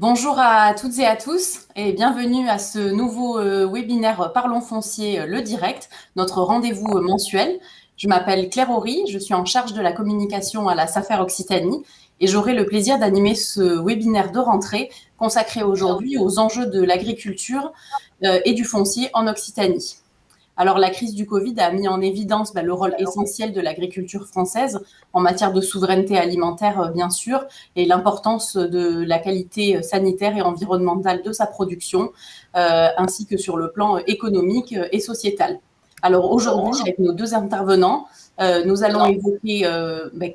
Bonjour à toutes et à tous et bienvenue à ce nouveau webinaire Parlons foncier, le direct, notre rendez-vous mensuel. Je m'appelle Claire Horry, je suis en charge de la communication à la SAFER Occitanie et j'aurai le plaisir d'animer ce webinaire de rentrée consacré aujourd'hui aux enjeux de l'agriculture et du foncier en Occitanie. Alors, la crise du Covid a mis en évidence le rôle essentiel de l'agriculture française en matière de souveraineté alimentaire, bien sûr, et l'importance de la qualité sanitaire et environnementale de sa production, ainsi que sur le plan économique et sociétal. Alors, aujourd'hui, avec nos deux intervenants, nous allons évoquer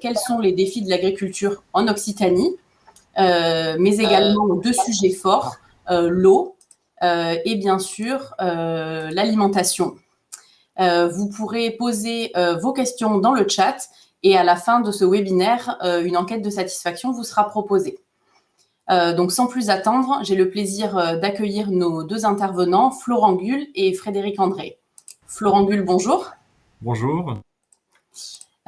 quels sont les défis de l'agriculture en Occitanie, mais également deux sujets forts, l'eau et bien sûr l'alimentation. Vous pourrez poser vos questions dans le chat et à la fin de ce webinaire, une enquête de satisfaction vous sera proposée. Donc sans plus attendre, j'ai le plaisir d'accueillir nos deux intervenants, Florent Gull et Frédéric André. Florent Gull, bonjour. Bonjour.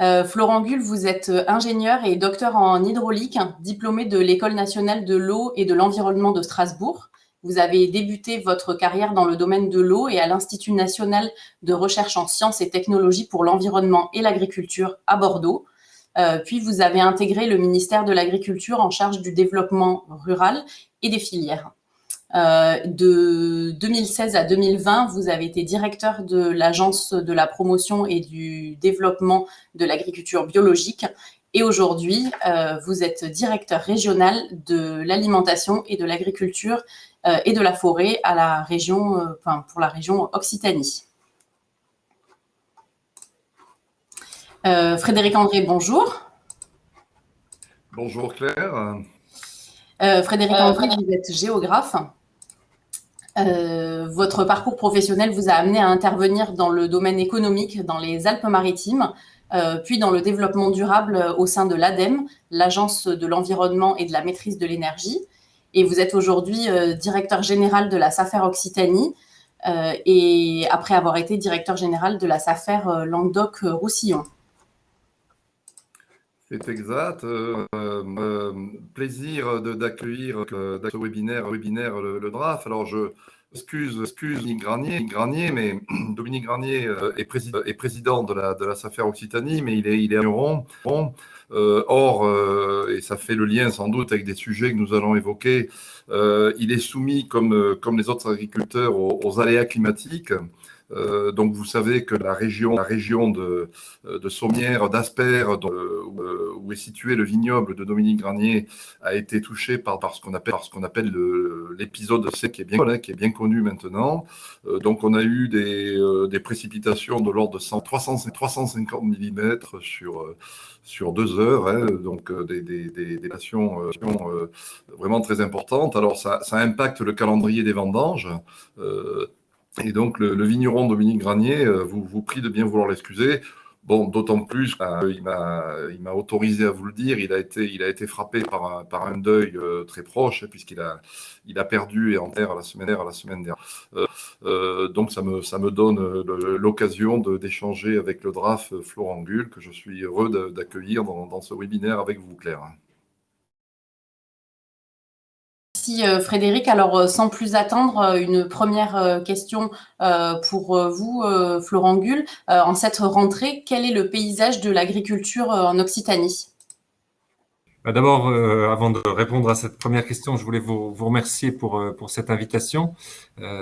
Florent Gull, vous êtes ingénieur et docteur en hydraulique, diplômé de l'École nationale de l'eau et de l'environnement de Strasbourg. Vous avez débuté votre carrière dans le domaine de l'eau et à l'Institut national de recherche en sciences et technologies pour l'environnement et l'agriculture à Bordeaux. Puis vous avez intégré le ministère de l'Agriculture en charge du développement rural et des filières. De 2016 à 2020, vous avez été directeur de l'Agence de la promotion et du développement de l'agriculture biologique. Et aujourd'hui, vous êtes directeur régional de l'alimentation et de l'agriculture et de la forêt à la région, pour la région Occitanie. Frédéric André, bonjour. Bonjour Claire. Frédéric André, vous êtes géographe. Votre parcours professionnel vous a amené à intervenir dans le domaine économique dans les Alpes-Maritimes, puis dans le développement durable au sein de l'ADEME, l'Agence de l'environnement et de la maîtrise de l'énergie. Et vous êtes aujourd'hui directeur général de la SAFER Occitanie, et après avoir été directeur général de la SAFER Languedoc-Roussillon. C'est exact. Plaisir d'accueillir ce webinaire le DRAF. Alors je excuse Dominique Granier, mais Dominique Granier est président de la SAFER Occitanie, mais il est vigneron. Or, et ça fait le lien sans doute avec des sujets que nous allons évoquer, il est soumis comme les autres agriculteurs aux aléas climatiques. Donc vous savez que la région de Sommières, d'Asper, où est situé le vignoble de Dominique Granier, a été touchée par ce qu'on appelle l'épisode sec, qui est bien connu maintenant. Donc on a eu des précipitations de l'ordre de 350 mm sur 2 heures, hein, donc des passions vraiment très importantes. Alors ça impacte le calendrier des vendanges. Et donc, le vigneron Dominique Granier vous prie de bien vouloir l'excuser. Bon, d'autant plus qu'il m'a autorisé à vous le dire, il a été frappé par un deuil très proche, puisqu'il a perdu et enterré la semaine dernière. Donc, ça me donne l'occasion d'échanger avec le DRAF Florent Gull, que je suis heureux d'accueillir dans ce webinaire avec vous, Claire. Merci Frédéric. Alors, sans plus attendre, une première question pour vous, Florent Gull. En cette rentrée, quel est le paysage de l'agriculture en Occitanie ? D'abord, avant de répondre à cette première question, je voulais vous remercier pour cette invitation.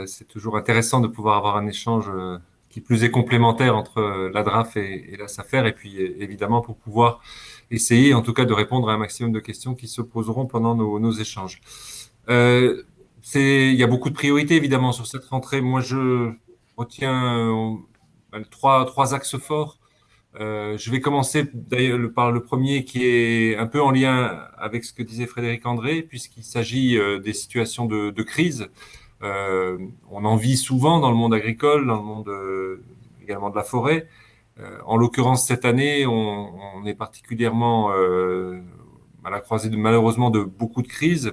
C'est toujours intéressant de pouvoir avoir un échange qui plus est complémentaire entre la DRAF et la SAFER, et puis évidemment pour pouvoir essayer en tout cas de répondre à un maximum de questions qui se poseront pendant nos échanges. Il y a beaucoup de priorités évidemment sur cette rentrée. Moi, je retiens trois axes forts. Je vais commencer d'ailleurs par le premier qui est un peu en lien avec ce que disait Frédéric André, puisqu'il s'agit des situations de crise. On en vit souvent dans le monde agricole, dans le monde également de la forêt. En l'occurrence, cette année, on est particulièrement à la croisée malheureusement de beaucoup de crises.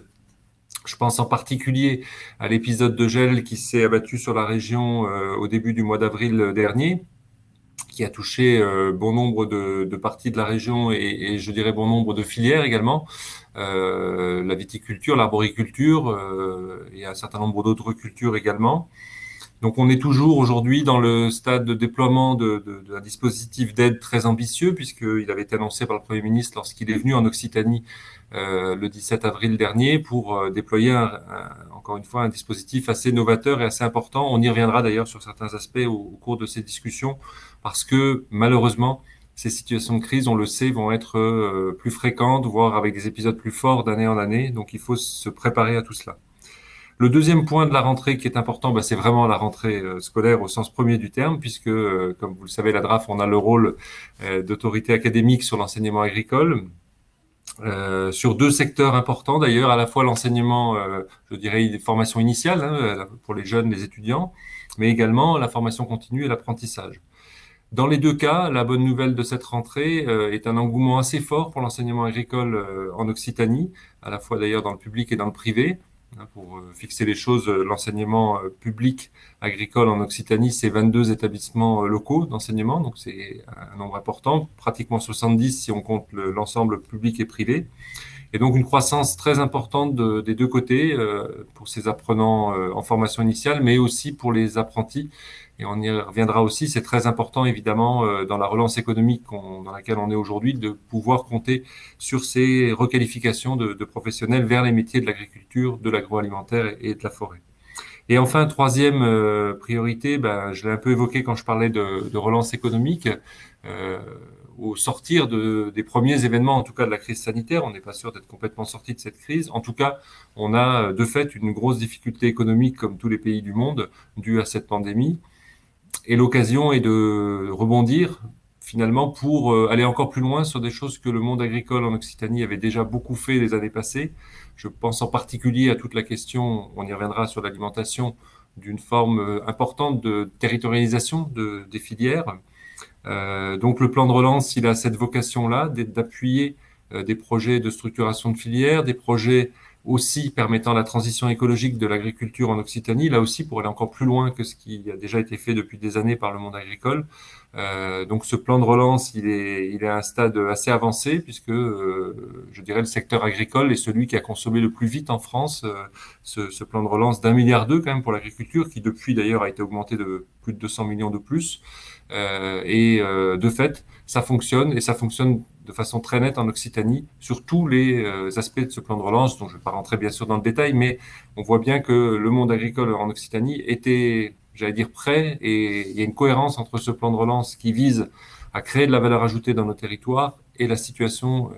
Je pense en particulier à l'épisode de gel qui s'est abattu sur la région au début du mois d'avril dernier, qui a touché bon nombre de parties de la région et je dirais bon nombre de filières également. La viticulture, l'arboriculture et un certain nombre d'autres cultures également. Donc on est toujours aujourd'hui dans le stade de déploiement d'un dispositif d'aide très ambitieux, puisqu'il avait été annoncé par le Premier ministre lorsqu'il est venu en Occitanie le 17 avril dernier pour déployer encore une fois un dispositif assez novateur et assez important. On y reviendra d'ailleurs sur certains aspects au cours de ces discussions, parce que malheureusement, ces situations de crise, on le sait, vont être plus fréquentes, voire avec des épisodes plus forts d'année en année. Donc il faut se préparer à tout cela. Le deuxième point de la rentrée qui est important, c'est vraiment la rentrée scolaire au sens premier du terme, puisque, comme vous le savez, la DRAF, on a le rôle d'autorité académique sur l'enseignement agricole, sur deux secteurs importants d'ailleurs, à la fois l'enseignement, je dirais, des formations initiales pour les jeunes, les étudiants, mais également la formation continue et l'apprentissage. Dans les deux cas, la bonne nouvelle de cette rentrée est un engouement assez fort pour l'enseignement agricole en Occitanie, à la fois d'ailleurs dans le public et dans le privé. Pour fixer les choses, l'enseignement public agricole en Occitanie, c'est 22 établissements locaux d'enseignement, donc c'est un nombre important, pratiquement 70 si on compte l'ensemble public et privé. Et donc une croissance très importante des deux côtés pour ces apprenants en formation initiale, mais aussi pour les apprentis. Et on y reviendra aussi, c'est très important évidemment dans la relance économique dans laquelle on est aujourd'hui, de pouvoir compter sur ces requalifications de professionnels vers les métiers de l'agriculture, de l'agroalimentaire et de la forêt. Et enfin, troisième priorité, je l'ai un peu évoqué quand je parlais de relance économique. Au sortir des premiers événements, en tout cas de la crise sanitaire, on n'est pas sûr d'être complètement sorti de cette crise. En tout cas, on a de fait une grosse difficulté économique, comme tous les pays du monde, due à cette pandémie. Et l'occasion est de rebondir finalement pour aller encore plus loin sur des choses que le monde agricole en Occitanie avait déjà beaucoup fait les années passées. Je pense en particulier à toute la question, on y reviendra sur l'alimentation, d'une forme importante de territorialisation des filières. Donc le plan de relance, il a cette vocation-là d'appuyer des projets de structuration de filières, des projets aussi permettant la transition écologique de l'agriculture en Occitanie, là aussi pour aller encore plus loin que ce qui a déjà été fait depuis des années par le monde agricole. Donc ce plan de relance, il est à un stade assez avancé, puisque je dirais le secteur agricole est celui qui a consommé le plus vite en France ce plan de relance d'1,2 milliard quand même pour l'agriculture, qui depuis d'ailleurs a été augmenté de plus de 200 millions de plus. De fait, ça fonctionne, et ça fonctionne de façon très nette en Occitanie sur tous les aspects de ce plan de relance, dont je ne vais pas rentrer bien sûr dans le détail, mais on voit bien que le monde agricole en Occitanie était, j'allais dire, prêt, et il y a une cohérence entre ce plan de relance qui vise à créer de la valeur ajoutée dans nos territoires et la situation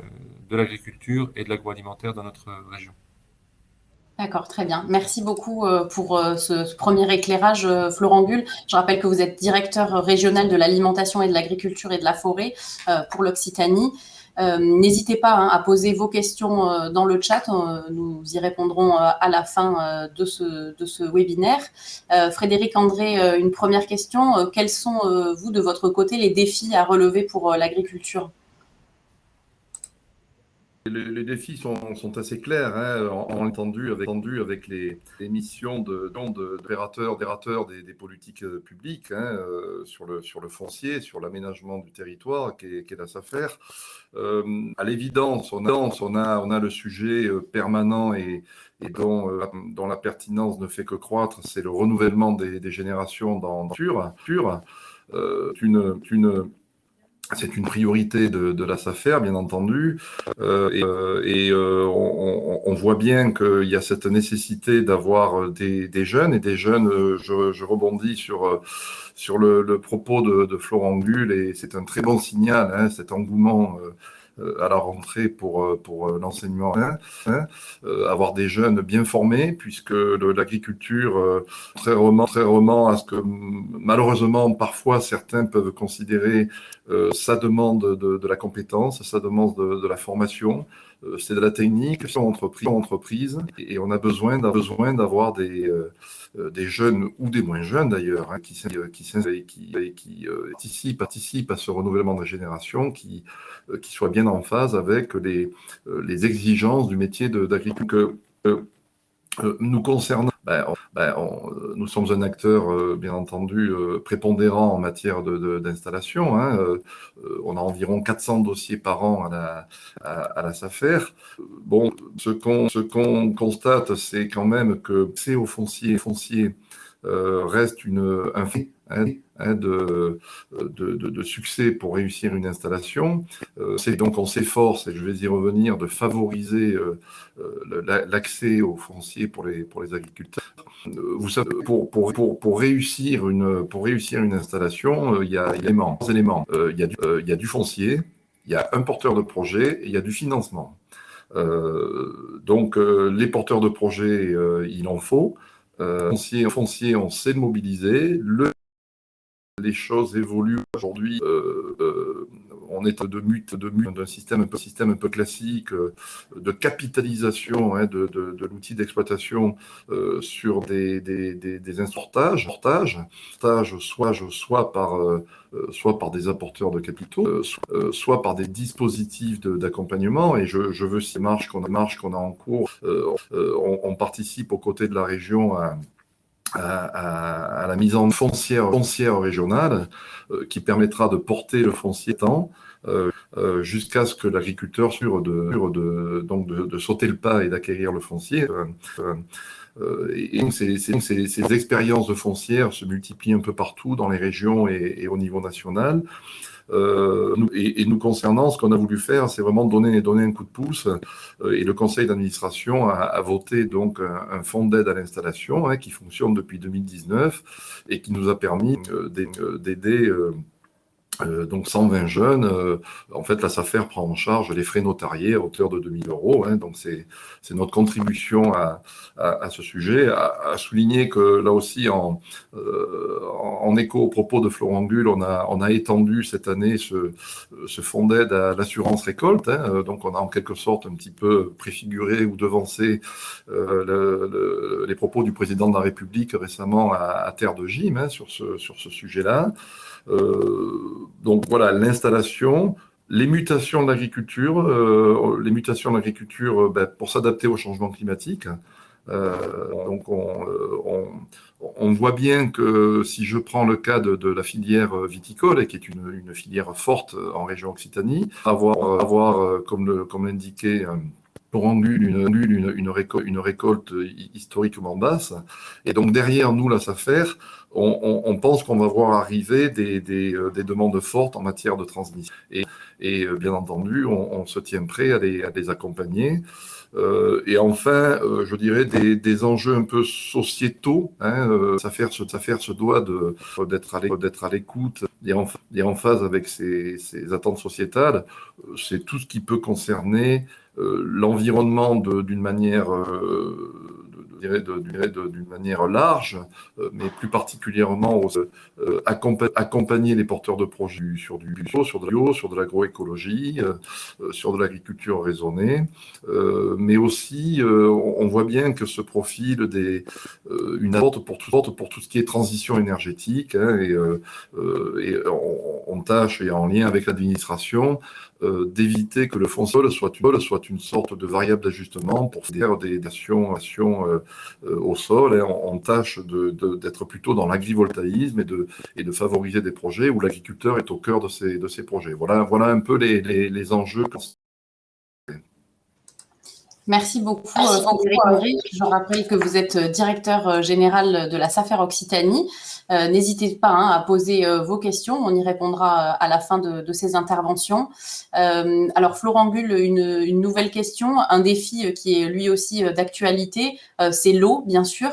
de l'agriculture et de l'agroalimentaire dans notre région. D'accord, très bien. Merci beaucoup pour ce premier éclairage, Florent Gull. Je rappelle que vous êtes directeur régional de l'alimentation et de l'agriculture et de la forêt pour l'Occitanie. N'hésitez pas à poser vos questions dans le chat. Nous y répondrons à la fin de ce webinaire. Frédéric André, une première question. Quels sont, vous, de votre côté, les défis à relever pour l'agriculture ? Les défis sont assez clairs, on l'a entendu avec les missions d'opérateurs des politiques publiques sur le foncier, sur l'aménagement du territoire qu'est la SAFER. À l'évidence, on a le sujet permanent et dont la pertinence ne fait que croître, c'est le renouvellement des générations dans la nature. C'est une priorité de la SAFER, bien entendu, on voit bien qu'il y a cette nécessité d'avoir des jeunes, et des jeunes, je rebondis sur le propos de Florent Gull, et c'est un très bon signal, cet engouement à la rentrée pour l'enseignement, avoir des jeunes bien formés, puisque l'agriculture, contrairement à ce que malheureusement parfois certains peuvent considérer, ça demande de la compétence, ça demande de la formation, c'est de la technique, c'est entreprise, et on a besoin d'avoir des jeunes ou des moins jeunes d'ailleurs, qui participent à ce renouvellement de génération, qui soient bien en phase avec les exigences du métier d'agriculteur. Nous concernant, nous sommes un acteur, bien entendu, prépondérant en matière d'installation. Hein. On a environ 400 dossiers par an à la SAFER. Bon, ce qu'on constate, c'est quand même que c'est au foncier reste un fait, hein, de succès pour réussir une installation. Donc on s'efforce, et je vais y revenir, de favoriser l'accès au foncier pour les agriculteurs. Vous savez, pour réussir une installation, il y a éléments. Il y a du foncier, il y a un porteur de projet et il y a du financement. Donc les porteurs de projet, il en faut. Foncier, on sait le mobiliser. Les choses évoluent aujourd'hui. On est de mute d'un système un peu classique de capitalisation, hein, de l'outil d'exploitation sur des insortages, soit par des apporteurs de capitaux, soit par des dispositifs d'accompagnement. Et je veux ces marches qu'on a en cours. On participe aux côtés de la région à la mise en foncière régionale qui permettra de porter le foncier jusqu'à ce que l'agriculteur soit de sauter le pas et d'acquérir le foncier. Et donc ces expériences de foncière se multiplient un peu partout dans les régions et au niveau national. Nous concernant, ce qu'on a voulu faire, c'est vraiment donner un coup de pouce. Et le conseil d'administration a voté donc un fonds d'aide à l'installation, hein, qui fonctionne depuis 2019 et qui nous a permis d'aider donc 120 jeunes. En fait, la SAFER prend en charge les frais notariés à hauteur de 2 000 €. Hein, donc c'est notre contribution à ce sujet. À souligner que là aussi, en écho aux propos de Florent Gull, on a étendu cette année ce fonds d'aide à l'assurance récolte. Hein, donc on a en quelque sorte un petit peu préfiguré ou devancé les propos du président de la République récemment à Terre de Gym, hein, sur ce sujet-là. Donc voilà, l'installation, les mutations de l'agriculture, pour s'adapter au changement climatique. Donc on voit bien que si je prends le cas de la filière viticole, et qui est une filière forte en région Occitanie, avoir comme l'indiquait Laurent Gull, une récolte historiquement basse. Et donc derrière nous, la SAFER, on pense qu'on va voir arriver des demandes fortes en matière de transmission. Et bien entendu, on se tient prêt à les accompagner. Et enfin, je dirais des enjeux un peu sociétaux. Hein, SAFER se doit d'être à l'écoute et en phase avec ses attentes sociétales. C'est tout ce qui peut concerner l'environnement d'une manière, d'une manière large, mais plus particulièrement accompagner les porteurs de projets sur du bio, sur de l'agroécologie, sur de l'agriculture raisonnée, mais aussi on voit bien que se profile une apporte pour tout ce qui est transition énergétique, hein, et on tâche, et en lien avec l'administration, d'éviter que le foncier soit une sorte de variable d'ajustement pour faire des actions au sol. Et on tâche d'être plutôt dans l'agrivoltaïsme et de favoriser des projets où l'agriculteur est au cœur de ces projets. Voilà un peu les enjeux. Merci beaucoup, Frédéric André. Je rappelle que vous êtes directeur général de la SAFER Occitanie. N'hésitez pas, hein, à poser vos questions. On y répondra à la fin de ces interventions. Alors, Florent Gull, une nouvelle question, un défi qui est lui aussi d'actualité, c'est l'eau, bien sûr.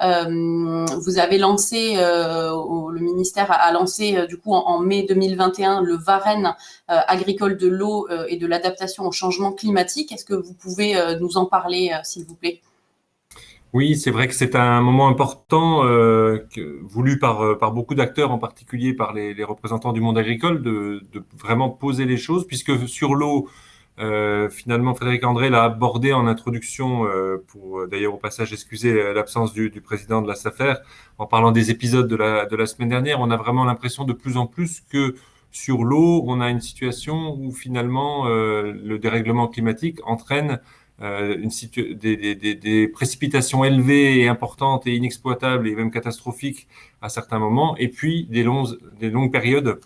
Vous avez lancé, le ministère a lancé du coup en mai 2021 le Varenne agricole de l'eau et de l'adaptation au changement climatique. Est-ce que vous pouvez nous en parler, s'il vous plaît? Oui, c'est vrai que c'est un moment important voulu par beaucoup d'acteurs, en particulier par les représentants du monde agricole, de vraiment poser les choses, puisque sur l'eau, finalement, Frédéric André l'a abordé en introduction, pour d'ailleurs au passage excuser l'absence du président de la SAFER, en parlant des épisodes de la semaine dernière. On a vraiment l'impression de plus en plus que sur l'eau, on a une situation où finalement le dérèglement climatique entraîne des précipitations élevées et importantes et inexploitables et même catastrophiques à certains moments, et puis des longues périodes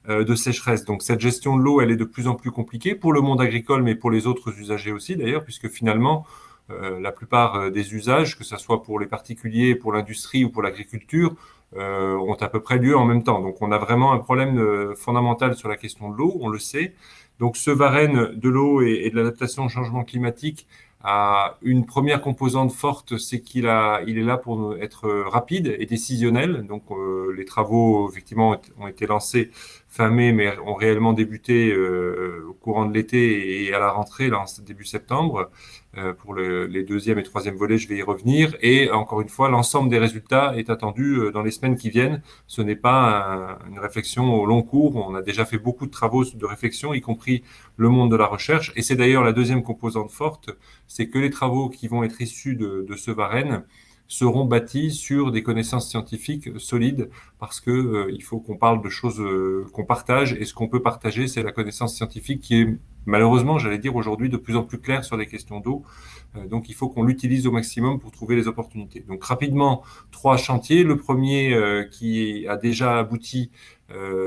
de sécheresse. Donc cette gestion de l'eau, elle est de plus en plus compliquée pour le monde agricole, mais pour les autres usagers aussi d'ailleurs, puisque finalement, la plupart des usages, que ce soit pour les particuliers, pour l'industrie ou pour l'agriculture, ont à peu près lieu en même temps. Donc on a vraiment un problème fondamental sur la question de l'eau, on le sait. Donc ce Varenne de l'eau et de l'adaptation au changement climatique a une première composante forte, c'est il est là pour être rapide et décisionnel. Donc les travaux effectivement ont été lancés fin mai, mais ont réellement débuté au courant de l'été et à la rentrée, là, en début septembre. Pour les deuxième et troisième volets, je vais y revenir. Et encore une fois, l'ensemble des résultats est attendu dans les semaines qui viennent. Ce n'est pas une réflexion au long cours. On a déjà fait beaucoup de travaux de réflexion, y compris le monde de la recherche. Et c'est d'ailleurs la deuxième composante forte, c'est que les travaux qui vont être issus de ce Varenne seront bâtis sur des connaissances scientifiques solides, parce que il faut qu'on parle de choses qu'on partage, et ce qu'on peut partager, c'est la connaissance scientifique qui est malheureusement, j'allais dire aujourd'hui, de plus en plus claire sur les questions d'eau. Donc il faut qu'on l'utilise au maximum pour trouver les opportunités. Donc rapidement, 3 chantiers. Le premier qui a déjà abouti,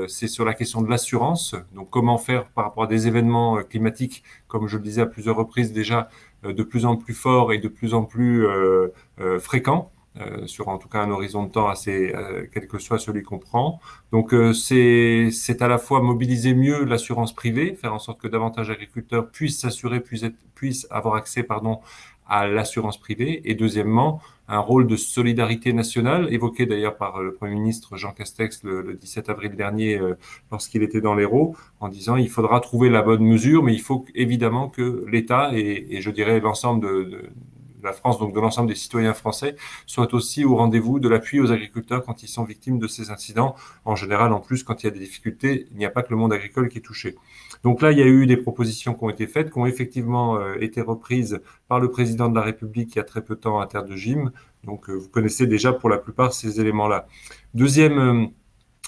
c'est sur la question de l'assurance. Donc comment faire par rapport à des événements climatiques, comme je le disais à plusieurs reprises déjà, de plus en plus forts et de plus en plus fréquents, sur en tout cas un horizon de temps assez, quel que soit celui qu'on prend. Donc c'est à la fois mobiliser mieux l'assurance privée, faire en sorte que davantage d'agriculteurs puissent s'assurer, puissent avoir accès, pardon, à l'assurance privée. Et deuxièmement, un rôle de solidarité nationale, évoqué d'ailleurs par le Premier ministre Jean Castex le 17 avril dernier, lorsqu'il était dans l'Hérault, en disant il faudra trouver la bonne mesure, mais il faut évidemment que l'État et je dirais l'ensemble de la France, donc de l'ensemble des citoyens français, soient aussi au rendez-vous de l'appui aux agriculteurs quand ils sont victimes de ces incidents. En général, en plus, quand il y a des difficultés, il n'y a pas que le monde agricole qui est touché. Donc là, il y a eu des propositions qui ont été faites, qui ont effectivement été reprises par le président de la République il y a très peu de temps à Terre de Gym. Donc vous connaissez déjà pour la plupart ces éléments-là. Deuxième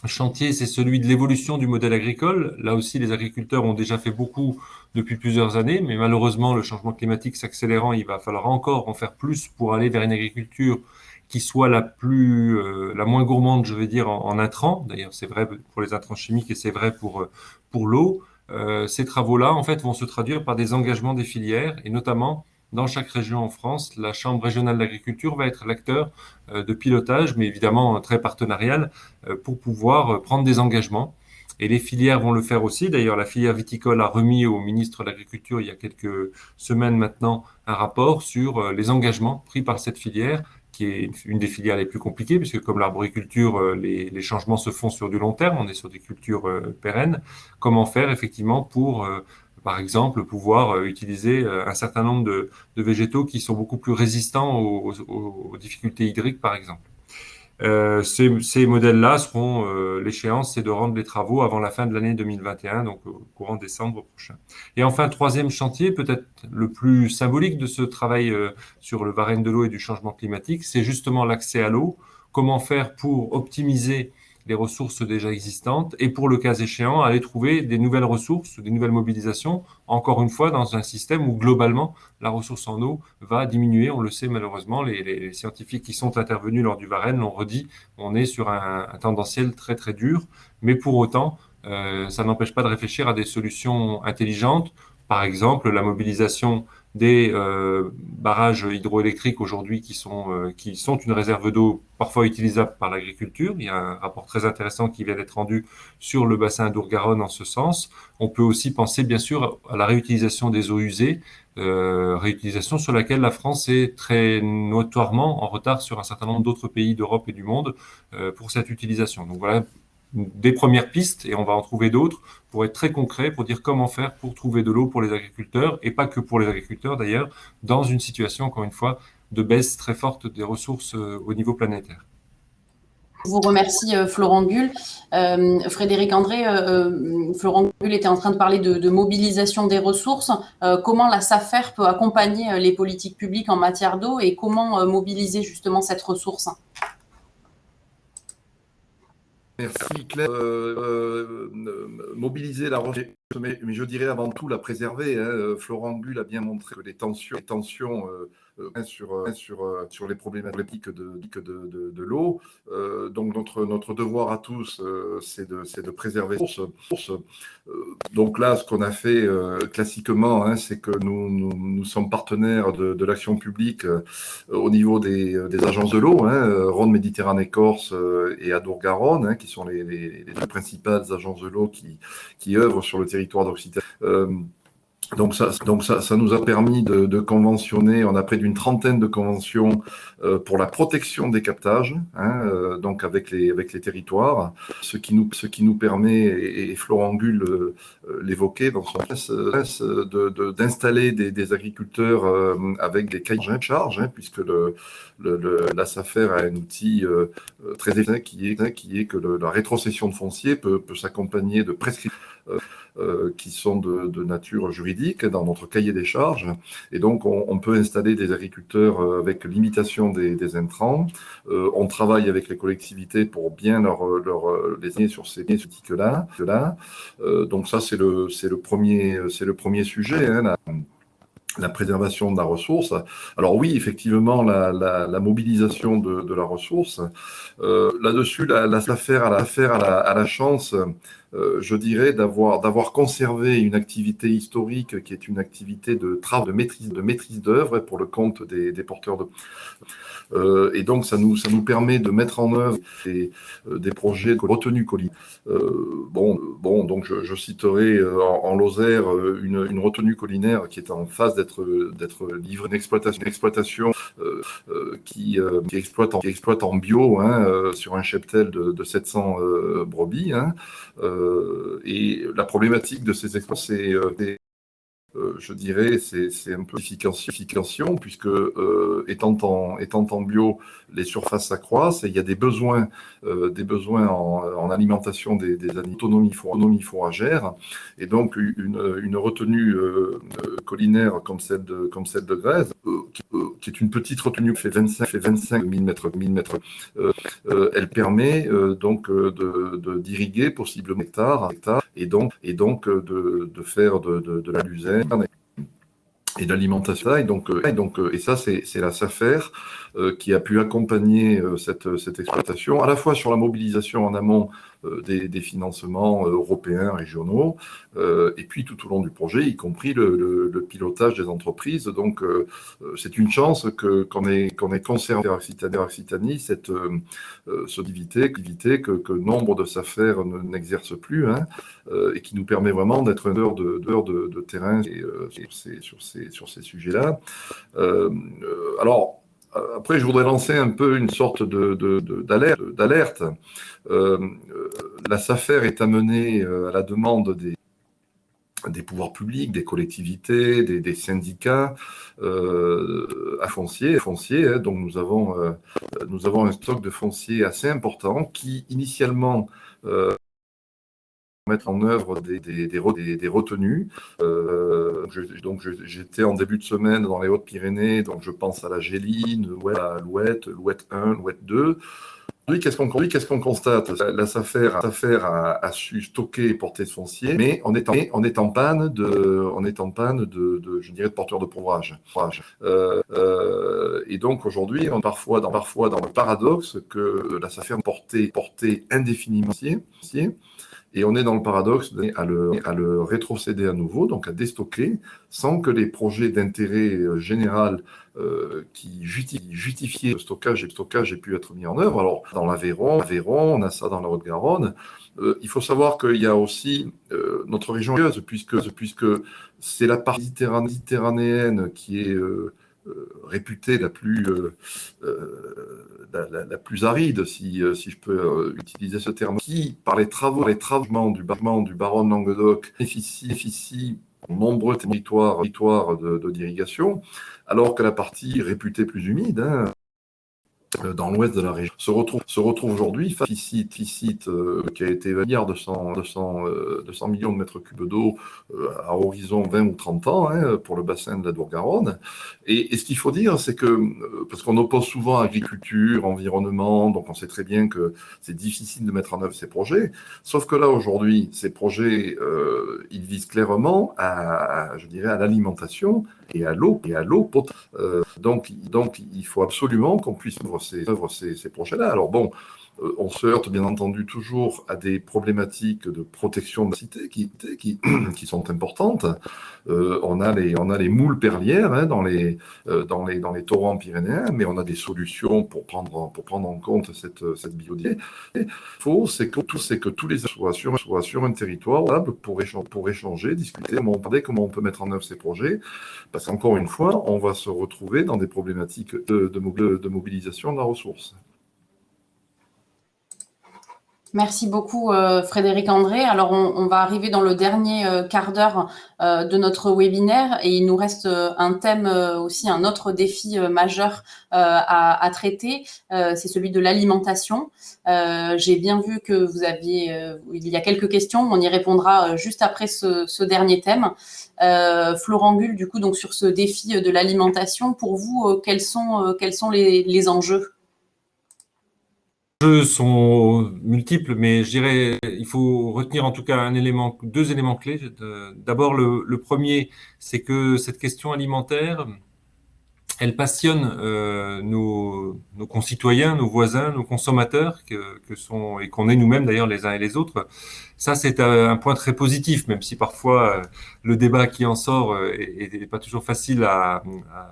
chantier, c'est celui de l'évolution du modèle agricole. Là aussi, les agriculteurs ont déjà fait beaucoup depuis plusieurs années, mais malheureusement, le changement climatique s'accélérant, il va falloir encore en faire plus pour aller vers une agriculture qui soit la moins gourmande, je vais dire, en intrants. D'ailleurs, c'est vrai pour les intrants chimiques et c'est vrai pour l'eau. Ces travaux-là, en fait, vont se traduire par des engagements des filières, et notamment dans chaque région en France, la Chambre régionale d'agriculture va être l'acteur de pilotage, mais évidemment très partenarial, pour pouvoir prendre des engagements. Et les filières vont le faire aussi. D'ailleurs, la filière viticole a remis au ministre de l'Agriculture il y a quelques semaines maintenant un rapport sur les engagements pris par cette filière, qui est une des filières les plus compliquées, puisque comme l'arboriculture, les changements se font sur du long terme, on est sur des cultures pérennes. Comment faire effectivement pour par exemple, pouvoir utiliser un certain nombre de végétaux qui sont beaucoup plus résistants aux difficultés hydriques, par exemple. Ces modèles-là seront, l'échéance, c'est de rendre les travaux avant la fin de l'année 2021, donc au courant décembre prochain. Et enfin, troisième chantier, peut-être le plus symbolique de ce travail sur le Varenne de l'eau et du changement climatique, c'est justement l'accès à l'eau. Comment faire pour optimiser les ressources déjà existantes et pour le cas échéant, aller trouver des nouvelles ressources, des nouvelles mobilisations, encore une fois dans un système où globalement la ressource en eau va diminuer. On le sait malheureusement, les scientifiques qui sont intervenus lors du Varenne l'ont redit, on est sur un tendanciel très très dur, mais pour autant, ça n'empêche pas de réfléchir à des solutions intelligentes. Par exemple, la mobilisation des barrages hydroélectriques aujourd'hui qui sont une réserve d'eau parfois utilisable par l'agriculture. Il y a un rapport très intéressant qui vient d'être rendu sur le bassin d'Our-Garonne en ce sens. On peut aussi penser bien sûr à la réutilisation des eaux usées, réutilisation sur laquelle la France est très notoirement en retard sur un certain nombre d'autres pays d'Europe et du monde pour cette utilisation. Donc voilà des premières pistes, et on va en trouver d'autres, pour être très concret, pour dire comment faire pour trouver de l'eau pour les agriculteurs, et pas que pour les agriculteurs d'ailleurs, dans une situation, encore une fois, de baisse très forte des ressources au niveau planétaire. Je vous remercie, Florent Gull. Frédéric André, Florent Gull était en train de parler de mobilisation des ressources. Comment la SAFER peut accompagner les politiques publiques en matière d'eau et comment mobiliser justement cette ressource ? Merci Claire. Mobiliser la recherche, mais je dirais avant tout la préserver. Florent Gull a bien montré que les tensions sur les problématiques de l'eau. Donc notre devoir à tous, c'est de préserver les sources. Donc là, ce qu'on a fait classiquement, c'est que nous sommes partenaires de l'action publique au niveau des agences de l'eau, Rhône Méditerranée Corse et Adour-Garonne, qui sont les deux principales agences de l'eau qui œuvrent sur le territoire d'Occitanie. Donc ça nous a permis de conventionner, on a près d'une trentaine de conventions pour la protection des captages, donc avec les territoires, ce qui nous permet, et Florent Gull l'évoquait dans son presse, d'installer des agriculteurs avec des cahiers de charge, puisque la SAFER a un outil très efficace qui est que la rétrocession de foncier peut s'accompagner de prescriptions qui sont de nature juridique dans notre cahier des charges. Et donc, on peut installer des agriculteurs avec limitation des intrants. On travaille avec les collectivités pour bien les aider sur ces tics-là. Donc ça, c'est le premier sujet, la préservation de la ressource. Alors oui, effectivement, la mobilisation de la ressource. Là-dessus, la SAFER a la chance, je dirais, d'avoir conservé une activité historique qui est une activité de maîtrise d'œuvre pour le compte des porteurs de. Et donc, ça nous permet de mettre en œuvre des projets de retenue collinaire. Donc je citerai en Lozère une retenue collinaire qui est en phase d'être livrée, une exploitation qui exploite en bio sur un cheptel de 700 brebis. Et la problématique de ces exploitations, c'est je dirais, c'est un peu d'efficacité, puisque étant en bio, les surfaces s'accroissent et il y a des besoins en alimentation des animaux, autonomie fourragère, et donc une retenue collinaire comme celle de Grèze, qui est une petite retenue qui fait 25 000 mètres, elle permet donc d'irriguer possiblement hectares, et donc de faire de la luzerne et d'alimentation. Et ça, c'est la SAFER qui a pu accompagner cette exploitation, à la fois sur la mobilisation en amont des financements européens, régionaux, et puis tout au long du projet, y compris le pilotage des entreprises. Donc, c'est une chance qu'on ait conservé à Occitanie cette activité que nombre de SAFER n'exercent plus, et qui nous permet vraiment d'être un heure de terrain sur ces sujets-là. Alors, après, je voudrais lancer un peu une sorte d'alerte. La SAFER est amenée à la demande des pouvoirs publics, des collectivités, des syndicats à foncier. Donc nous avons un stock de foncier assez important qui initialement mettre en œuvre des retenues. Donc j'étais en début de semaine dans les Hautes-Pyrénées, donc je pense à la Géline, à l'Ouette 1, l'Ouette 2. Aujourd'hui, qu'est-ce qu'on constate? La SAFER a su stocker et porter ce foncier, mais on est en panne de je dirais, de porteurs de fourrage. Et donc aujourd'hui, on est parfois dans le paradoxe que la SAFER portait indéfiniment foncier. Et on est dans le paradoxe à le rétrocéder à nouveau, donc à déstocker, sans que les projets d'intérêt général qui justifiaient le stockage aient pu être mis en œuvre. Alors, dans l'Aveyron, on a ça dans la Haute-Garonne. Il faut savoir qu'il y a aussi notre région puisque c'est la partie méditerranéenne qui est réputée la plus aride, si je peux utiliser ce terme, qui, par les travaux du baron de Languedoc, bénéficie de nombreux territoires d'irrigation, alors que la partie réputée plus humide, dans l'ouest de la région, se retrouve aujourd'hui face à un déficit qui a été 200 millions de mètres cubes d'eau à horizon 20 ou 30 ans pour le bassin de la Dour-Garonne. Et ce qu'il faut dire, c'est que, parce qu'on oppose souvent agriculture, environnement, donc on sait très bien que c'est difficile de mettre en œuvre ces projets, sauf que là, aujourd'hui, ces projets, ils visent clairement je dirais, à l'alimentation et à l'eau potable. Donc, il faut absolument qu'on puisse œuvre ces projets-là. Alors bon, on se heurte bien entendu toujours à des problématiques de protection de la cité qui sont importantes. On a les moules perlières dans les torrents pyrénéens, mais on a des solutions pour prendre en compte cette biodiversité. Ce qu'il faut, c'est que tous les soient sur un territoire pour échanger, discuter, comment on peut mettre en œuvre ces projets, parce qu'encore une fois, on va se retrouver dans des problématiques de mobilisation de la ressource. Merci beaucoup Frédéric André. Alors on va arriver dans le dernier quart d'heure de notre webinaire et il nous reste un thème aussi, un autre défi majeur à traiter, c'est celui de l'alimentation. J'ai bien vu que vous aviez, il y a quelques questions, on y répondra juste après ce dernier thème. Florent Gull, du coup, donc sur ce défi de l'alimentation, pour vous, quels sont les enjeux ? Les enjeux sont multiples, mais je dirais il faut retenir en tout cas deux éléments clés. D'abord, le premier, c'est que cette question alimentaire, elle passionne nos concitoyens, nos voisins, nos consommateurs et qu'on est nous-mêmes d'ailleurs les uns et les autres. Ça, c'est un point très positif, même si parfois le débat qui en sort est pas toujours facile à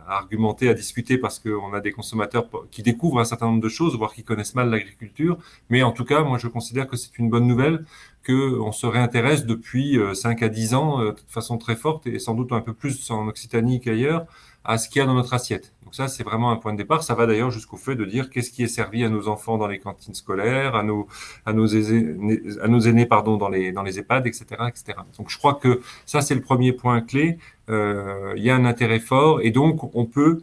argumenter, à discuter, parce qu'on a des consommateurs qui découvrent un certain nombre de choses, voire qui connaissent mal l'agriculture. Mais en tout cas, moi, je considère que c'est une bonne nouvelle qu'on se réintéresse depuis 5 à 10 ans de façon très forte, et sans doute un peu plus en Occitanie qu'ailleurs, à ce qu'il y a dans notre assiette. Donc ça, c'est vraiment un point de départ. Ça va d'ailleurs jusqu'au fait de dire qu'est-ce qui est servi à nos enfants dans les cantines scolaires, à nos aînés, pardon, dans les EHPAD, etc., etc. Donc je crois que ça, c'est le premier point clé. Il y a un intérêt fort et donc on peut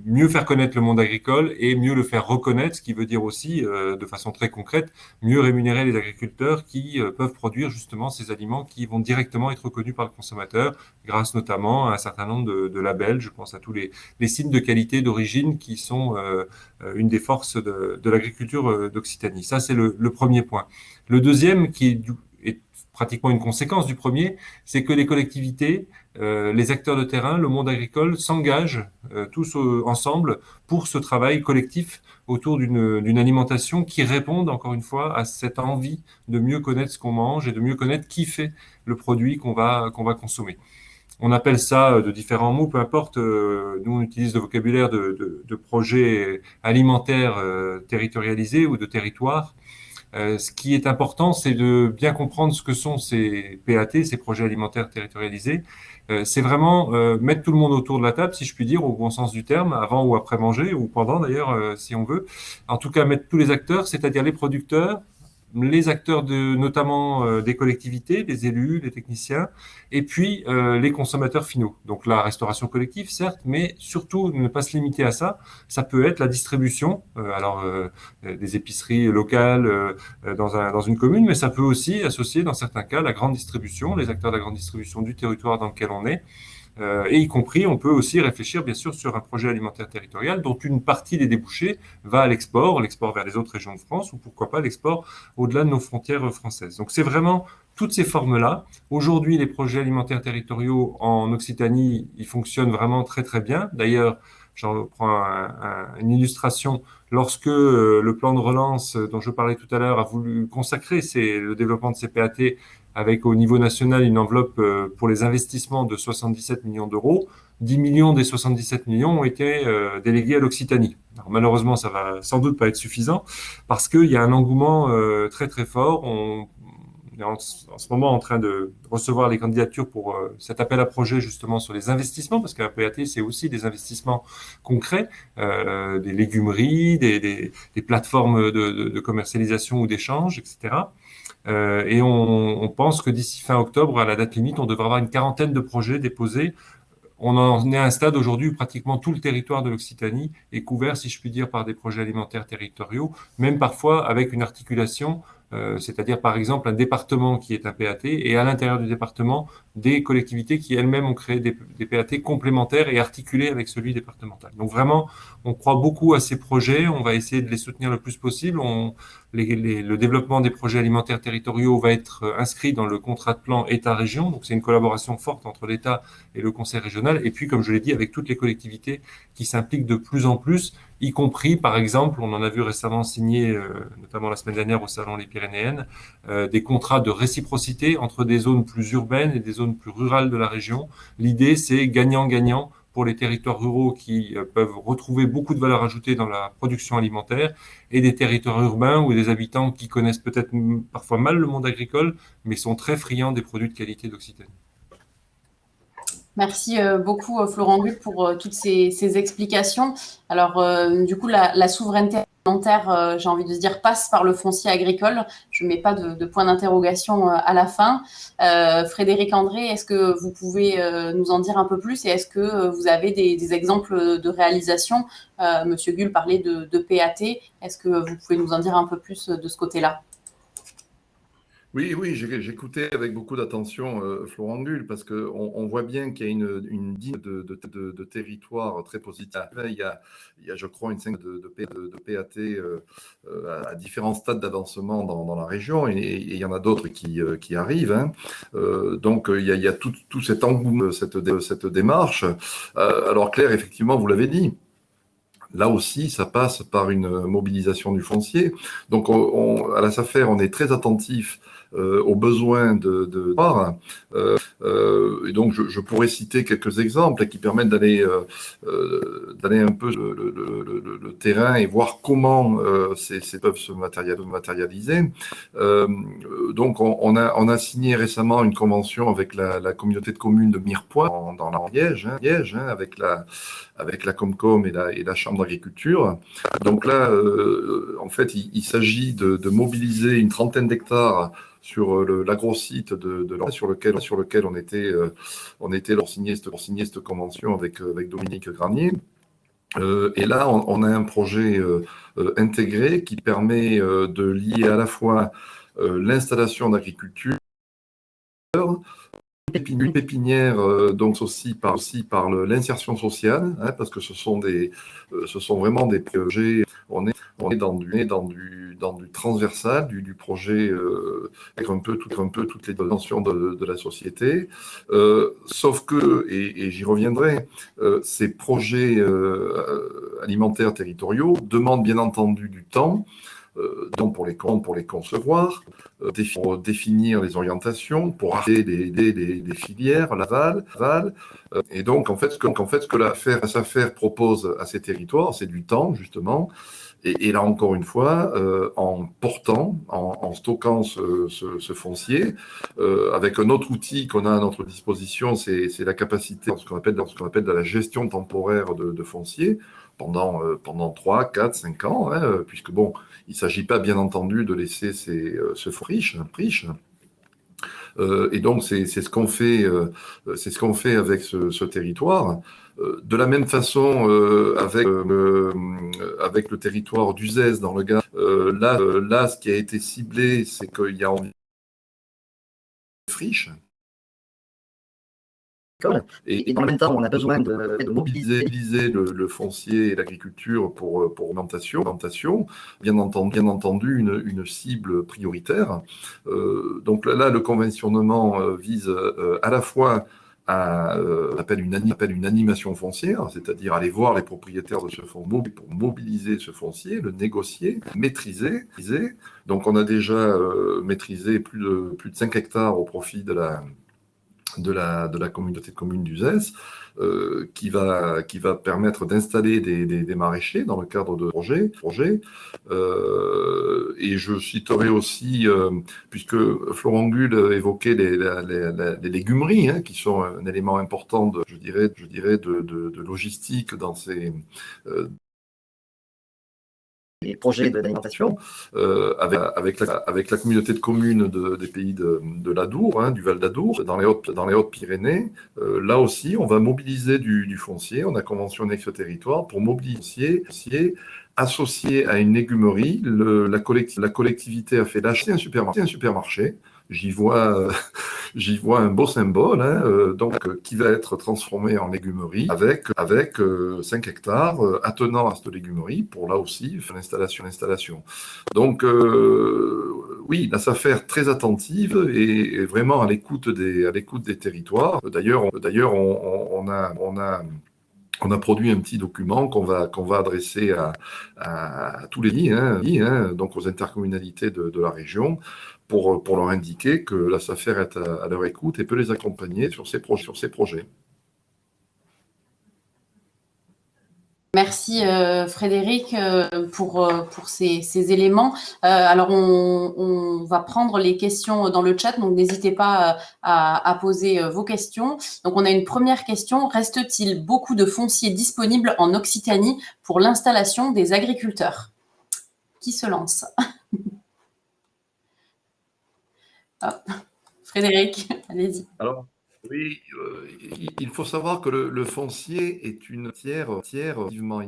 mieux faire connaître le monde agricole et mieux le faire reconnaître, ce qui veut dire aussi, de façon très concrète, mieux rémunérer les agriculteurs qui peuvent produire justement ces aliments qui vont directement être reconnus par le consommateur, grâce notamment à un certain nombre de labels. Je pense à tous les signes de qualité d'origine qui sont une des forces de l'agriculture d'Occitanie. Ça, c'est le premier point. Le deuxième, qui est pratiquement une conséquence du premier, c'est que les collectivités, les acteurs de terrain, le monde agricole s'engagent tous ensemble pour ce travail collectif autour d'une alimentation qui réponde encore une fois à cette envie de mieux connaître ce qu'on mange et de mieux connaître qui fait le produit qu'on va consommer. On appelle ça de différents mots, peu importe. Nous, on utilise le vocabulaire de projets alimentaires territorialisés ou de territoires. Ce qui est important, c'est de bien comprendre ce que sont ces PAT, ces projets alimentaires territorialisés. C'est vraiment mettre tout le monde autour de la table, si je puis dire, au bon sens du terme, avant ou après manger, ou pendant d'ailleurs, si on veut. En tout cas, mettre tous les acteurs, c'est-à-dire les producteurs, les acteurs notamment des collectivités, les élus, les techniciens, et puis les consommateurs finaux. Donc la restauration collective, certes, mais surtout ne pas se limiter à ça. Ça peut être la distribution, des épiceries locales dans une commune, mais ça peut aussi associer dans certains cas la grande distribution, les acteurs de la grande distribution du territoire dans lequel on est. Et y compris, on peut aussi réfléchir bien sûr sur un projet alimentaire territorial dont une partie des débouchés va à l'export vers les autres régions de France, ou pourquoi pas l'export au-delà de nos frontières françaises. Donc c'est vraiment toutes ces formes-là. Aujourd'hui, les projets alimentaires territoriaux en Occitanie, ils fonctionnent vraiment très très bien. D'ailleurs, j'en prends une illustration. Lorsque le plan de relance dont je parlais tout à l'heure a voulu consacrer le développement de ces PAT avec au niveau national une enveloppe pour les investissements de 77 millions d'euros, 10 millions des 77 millions ont été délégués à l'Occitanie. Alors, malheureusement, ça va sans doute pas être suffisant parce qu'il y a un engouement très très fort. On est en ce moment en train de recevoir les candidatures pour cet appel à projet justement sur les investissements, parce qu'un PAT, c'est aussi des investissements concrets, des légumeries, des plateformes de commercialisation ou d'échange, etc. Et on pense que d'ici fin octobre, à la date limite, on devra avoir une quarantaine de projets déposés on en est à un stade aujourd'hui où pratiquement tout le territoire de l'Occitanie est couvert, si je puis dire, par des projets alimentaires territoriaux, même parfois avec une articulation, c'est-à-dire par exemple un département qui est un PAT et à l'intérieur du département des collectivités qui elles-mêmes ont créé des PAT complémentaires et articulés avec celui départemental. Donc vraiment, on croit beaucoup à ces projets, on va essayer de les soutenir le plus possible. Le développement des projets alimentaires territoriaux va être inscrit dans le contrat de plan État-région, donc c'est une collaboration forte entre l'État et le Conseil régional, et puis comme je l'ai dit, avec toutes les collectivités qui s'impliquent de plus en plus, y compris par exemple, on en a vu récemment signer, notamment la semaine dernière au Salon Les Pyrénéennes, des contrats de réciprocité entre des zones plus urbaines et des zones plus rurales de la région. L'idée, c'est gagnant-gagnant pour les territoires ruraux qui peuvent retrouver beaucoup de valeur ajoutée dans la production alimentaire et des territoires urbains ou des habitants qui connaissent peut-être parfois mal le monde agricole, mais sont très friands des produits de qualité d'Occitanie. Merci beaucoup, Florent Gull, pour toutes ces explications. Alors, du coup, la souveraineté alimentaire, j'ai envie de dire, passe par le foncier agricole. Je ne mets pas de point d'interrogation à la fin. Frédéric André, est-ce que vous pouvez nous en dire un peu plus et est-ce que vous avez des exemples de réalisation? Monsieur Gull parlait de PAT. Est-ce que vous pouvez nous en dire un peu plus de ce côté-là? Oui, oui, j'écoutais avec beaucoup d'attention Florent Gull parce qu'on voit bien qu'il y a une dynamique de territoire très positive. Il y a, je crois, une cinquantaine de PAT à différents stades d'avancement dans la région et il y en a d'autres qui arrivent. Hein. Donc, il y a tout cet engouement, cette démarche. Alors, Claire, effectivement, vous l'avez dit. Là aussi, ça passe par une mobilisation du foncier. Donc, à la SAFER, on est très attentif aux besoins de et donc, je pourrais citer quelques exemples qui permettent d'aller un peu le terrain et voir comment ces peuvent se matérialiser. Donc, on a signé récemment une convention avec la communauté de communes de Mirepoix dans l'Ariège, avec la Comcom et la Chambre d'agriculture. Donc là, en fait, il s'agit de mobiliser une trentaine d'hectares sur l'agrosite sur lequel on était pour signer cette convention avec Dominique Granier. Et là, on a un projet intégré qui permet de lier à la fois l'installation d'agriculture, une pépinière, donc aussi par l'insertion sociale, hein, parce que ce sont vraiment des projets. On est dans du transversal, du projet avec un peu toutes les dimensions de la société. Sauf que, et j'y reviendrai, ces projets alimentaires territoriaux demandent bien entendu du temps. Donc pour les concevoir, pour définir les orientations, pour arrêter des filières, l'aval. Et donc, en fait, ce que la SAFER propose à ces territoires, c'est du temps, justement. Et là, encore une fois, en stockant ce foncier, avec un autre outil qu'on a à notre disposition, c'est la capacité, ce qu'on appelle de la gestion temporaire de foncier, pendant 3, 4, 5 ans, hein, puisque bon, il ne s'agit pas bien entendu de laisser ce friche. Et donc c'est ce qu'on fait, avec ce territoire. De la même façon avec le territoire d'Uzès dans le Gard. Là, ce qui a été ciblé, c'est qu'il y a environ friche. Et dans le même temps, on a besoin de mobiliser le foncier et l'agriculture pour l'augmentation. Bien entendu, une cible prioritaire. Donc là, le conventionnement vise à la fois on appelle une animation foncière, c'est-à-dire aller voir les propriétaires de ce fonds pour mobiliser ce foncier, le négocier, maîtriser. Donc on a déjà maîtrisé plus de 5 hectares au profit de la communauté de communes d'Uzès, qui va permettre d'installer des maraîchers dans le cadre de projets. Et je citerai aussi, puisque Florent Gull évoquait les légumeries, hein, qui sont un élément important je dirais de logistique dans les projets d'alimentation. Avec la communauté de communes des pays de l'Adour, du Val d'Adour, dans les Hautes-Pyrénées. Là aussi, on va mobiliser du foncier. On a conventionné avec ce territoire pour mobiliser foncier associé à une légumerie. La collectivité a fait lâcher un supermarché. J'y vois un beau symbole, qui va être transformé en légumerie avec 5 hectares attenant à cette légumerie pour là aussi faire l'installation. Donc oui, la SAFER très attentive et vraiment à l'écoute des territoires. D'ailleurs, on a produit un petit document qu'on va adresser à tous les lits, donc aux intercommunalités de la région, pour leur indiquer que la SAFER est à leur écoute et peut les accompagner sur ces projets. Merci Frédéric pour ces éléments. Alors on va prendre les questions dans le chat, donc n'hésitez pas à poser vos questions. Donc on a une première question. Reste-t-il beaucoup de foncier disponible en Occitanie pour l'installation des agriculteurs? Qui se lance? Frédéric, allez-y. Alors, oui, il faut savoir que le foncier est une matière vivement et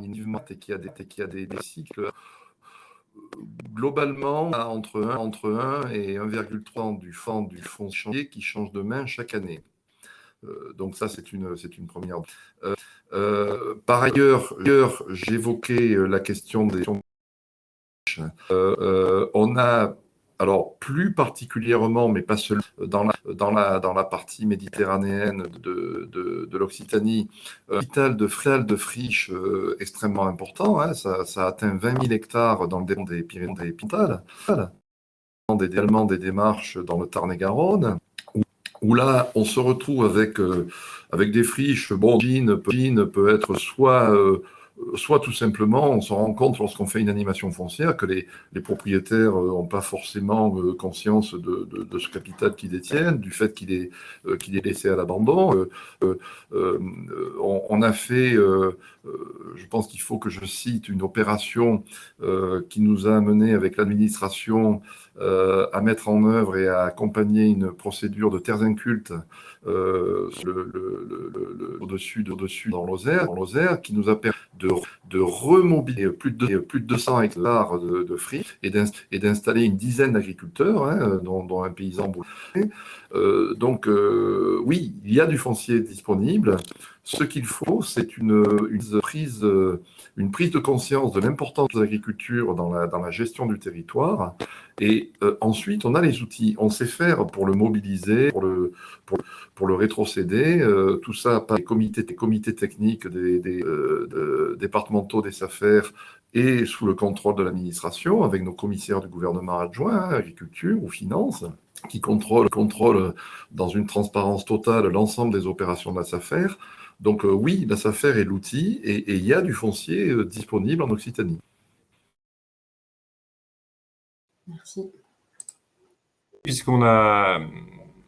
qui a des cycles globalement entre 1 et 1,3 du foncier qui change de main chaque année. Donc ça, c'est une première. Par ailleurs, j'évoquais la question des... on a... Alors, plus particulièrement, mais pas seulement, dans la partie méditerranéenne de l'Occitanie, capital de friche extrêmement important. Ça atteint 20 000 hectares dans le département des Pyrénées-Orientales. Également des démarches dans le Tarn-et-Garonne, où là, on se retrouve avec des friches. Bon, Gine peut être soit tout simplement, on se rend compte lorsqu'on fait une animation foncière que les propriétaires n'ont pas forcément conscience de ce capital qu'ils détiennent, du fait qu'il est laissé à l'abandon. On a fait, je pense qu'il faut que je cite une opération qui nous a amené avec l'administration à mettre en œuvre et à accompagner une procédure de terres incultes au-dessus dans Lozère, qui nous a permis de remobiliser plus de 200 hectares de friches et d'installer une dizaine d'agriculteurs, dont un paysan boulanger. Donc oui, il y a du foncier disponible. Ce qu'il faut, c'est une prise de conscience de l'importance de l'agriculture dans la gestion du territoire. Et ensuite, on a les outils. On sait faire pour le mobiliser, pour le rétrocéder. Tout ça par les comités techniques des départementaux des SAFER et sous le contrôle de l'administration, avec nos commissaires du gouvernement adjoints, agriculture ou finances, qui contrôlent dans une transparence totale l'ensemble des opérations de la SAFER. Donc oui, la SAFER est l'outil et il y a du foncier disponible en Occitanie. Merci. Puisqu'on a...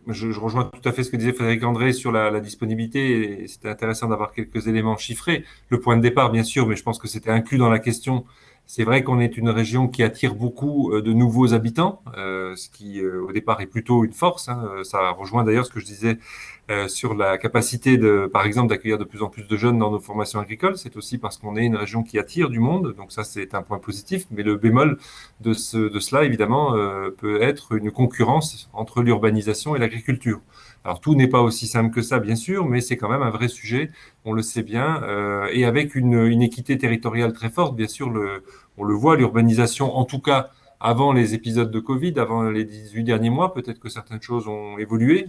Je rejoins tout à fait ce que disait Frédéric André sur la disponibilité, et c'était intéressant d'avoir quelques éléments chiffrés. Le point de départ, bien sûr, mais je pense que c'était inclus dans la question. C'est vrai qu'on est une région qui attire beaucoup de nouveaux habitants, ce qui au départ est plutôt une force. Ça rejoint d'ailleurs ce que je disais sur la capacité par exemple, d'accueillir de plus en plus de jeunes dans nos formations agricoles. C'est aussi parce qu'on est une région qui attire du monde, donc ça c'est un point positif. Mais le bémol de cela, évidemment, peut être une concurrence entre l'urbanisation et l'agriculture. Alors tout n'est pas aussi simple que ça, bien sûr, mais c'est quand même un vrai sujet, on le sait bien, et avec une équité territoriale très forte, bien sûr, on le voit, l'urbanisation, en tout cas avant les épisodes de Covid, avant les 18 derniers mois, peut-être que certaines choses ont évolué,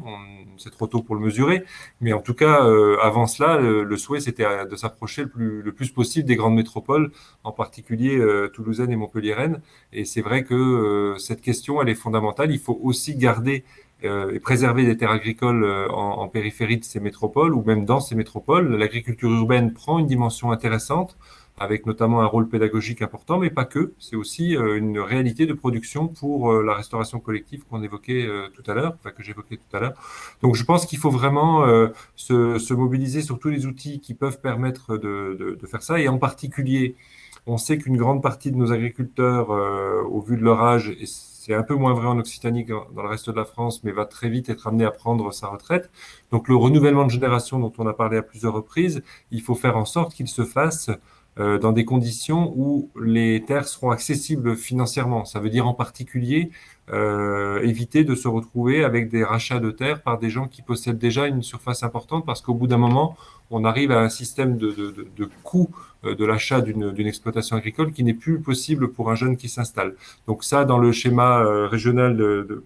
c'est trop tôt pour le mesurer, mais en tout cas, avant cela, le souhait, c'était de s'approcher le plus possible des grandes métropoles, en particulier toulousaine et montpelliéraine, et c'est vrai que cette question, elle est fondamentale, il faut aussi garder et préserver des terres agricoles en périphérie de ces métropoles ou même dans ces métropoles. L'agriculture urbaine prend une dimension intéressante avec notamment un rôle pédagogique important, mais pas que. C'est aussi une réalité de production pour la restauration collective qu'on évoquait tout à l'heure, enfin que j'évoquais tout à l'heure. Donc je pense qu'il faut vraiment se mobiliser sur tous les outils qui peuvent permettre de faire ça, et en particulier On sait qu'une grande partie de nos agriculteurs, au vu de leur âge, et c'est un peu moins vrai en Occitanie que dans le reste de la France, mais va très vite être amené à prendre sa retraite. Donc le renouvellement de génération dont on a parlé à plusieurs reprises, il faut faire en sorte qu'il se fasse dans des conditions où les terres seront accessibles financièrement. Ça veut dire en particulier éviter de se retrouver avec des rachats de terres par des gens qui possèdent déjà une surface importante, parce qu'au bout d'un moment, on arrive à un système de coût de l'achat d'une exploitation agricole qui n'est plus possible pour un jeune qui s'installe. Donc ça, dans le schéma régional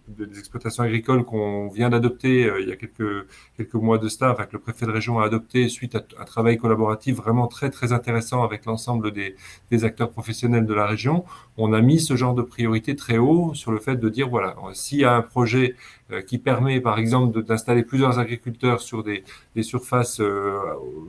des exploitations agricoles qu'on vient d'adopter il y a quelques mois de cela, enfin, que le préfet de région a adopté suite à un travail collaboratif vraiment très, très intéressant avec l'ensemble des acteurs professionnels de la région, on a mis ce genre de priorité très haut sur le fait de dire, voilà, s'il y a un projet qui permet, par exemple, d'installer plusieurs agriculteurs sur des surfaces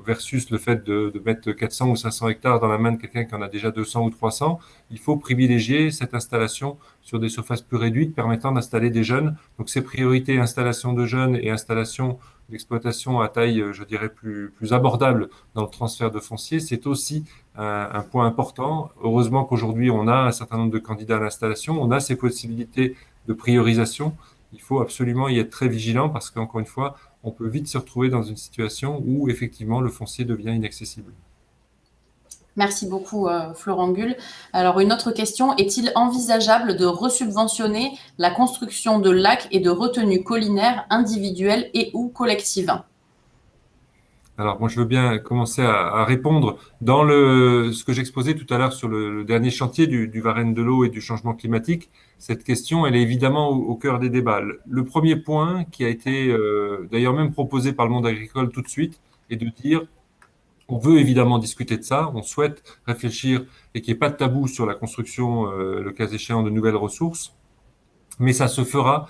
versus le fait de mettre 400 ou 500 hectares dans la main de quelqu'un qui en a déjà 200 ou 300, il faut privilégier cette installation sur des surfaces plus réduites permettant d'installer des jeunes. Donc ces priorités, installation de jeunes et installation d'exploitation à taille, je dirais, plus abordable dans le transfert de foncier, c'est aussi un point important. Heureusement qu'aujourd'hui, on a un certain nombre de candidats à l'installation, on a ces possibilités de priorisation. Il faut absolument y être très vigilant parce qu'encore une fois, on peut vite se retrouver dans une situation où effectivement le foncier devient inaccessible. Merci beaucoup, Florent Gull. Alors, une autre question, est-il envisageable de resubventionner la construction de lacs et de retenues collinaires individuelles et ou collectives? Alors, moi, je veux bien commencer à répondre dans ce que j'exposais tout à l'heure sur le dernier chantier du Varenne de l'eau et du changement climatique. Cette question, elle est évidemment au cœur des débats. Le premier point qui a été d'ailleurs même proposé par le monde agricole tout de suite est de dire on veut évidemment discuter de ça, on souhaite réfléchir et qu'il n'y ait pas de tabou sur la construction, le cas échéant, de nouvelles ressources, mais ça se fera